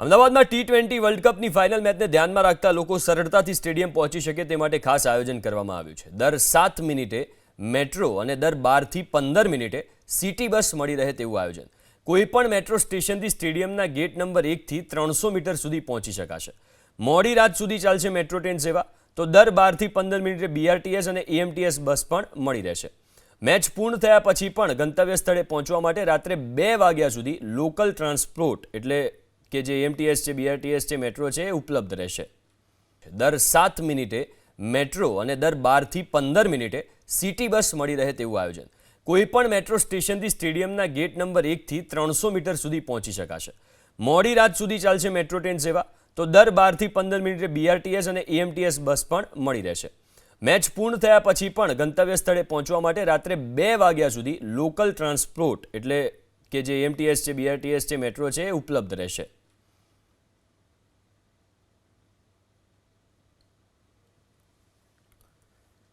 અમદાવાદમાં T20 world કપની final મેચને ધ્યાનમાં રાખતા લોકો સરળતાથી સ્ટેડિયમ પહોંચી શકે તે માટે ખાસ આયોજન કરવામાં આવ્યું છે। દર 7 મિનિટે મેટ્રો અને દર 12 થી 15 મિનિટે સિટી બસ મળી રહે તેવું આયોજન। કોઈપણ મેટ્રો સ્ટેશનથી સ્ટેડિયમના ગેટ નંબર 1 થી 300 મીટર સુધી પહોંચી શકાશે। મોડી રાત સુધી ચાલશે મેટ્રો ટ્રેન સેવા, તો દર 12 થી 15 મિનિટે બીઆરટીએસ અને એએમટીએસ બસ પણ મળી રહેશે। મેચ પૂર્ણ થયા પછી પણ ગંતવ્ય સ્થળે પહોંચવા માટે રાત્રે 2 વાગ્યા સુધી લોકલ ટ્રાન્સપોર્ટ એટલે કે જે એએમટીએસ છે, બીઆરટીએસ છે, મેટ્રો છે એ ઉપલબ્ધ રહેશે। દર 7 મિનિટે મેટ્રો અને દર 12 થી 15 મિનિટે સિટી બસ મળી રહે તેવું આયોજન। કોઈપણ મેટ્રો સ્ટેશનથી સ્ટેડિયમના ગેટ નંબર 1 થી 300 મીટર સુધી પહોંચી શકાશે। મોડી રાત સુધી ચાલશે મેટ્રો ટ્રેન સેવા, તો દર 12 થી 15 મિનિટે બીઆરટીએસ અને એએમટીએસ બસ પણ મળી રહેશે। મેચ પૂર્ણ થયા પછી પણ ગંતવ્ય સ્થળે પહોંચવા માટે રાત્રે 2 વાગ્યા સુધી લોકલ ટ્રાન્સપોર્ટ એટલે કે જે એએમટીએસ છે, બીઆરટીએસ છે, મેટ્રો છે એ ઉપલબ્ધ રહેશે।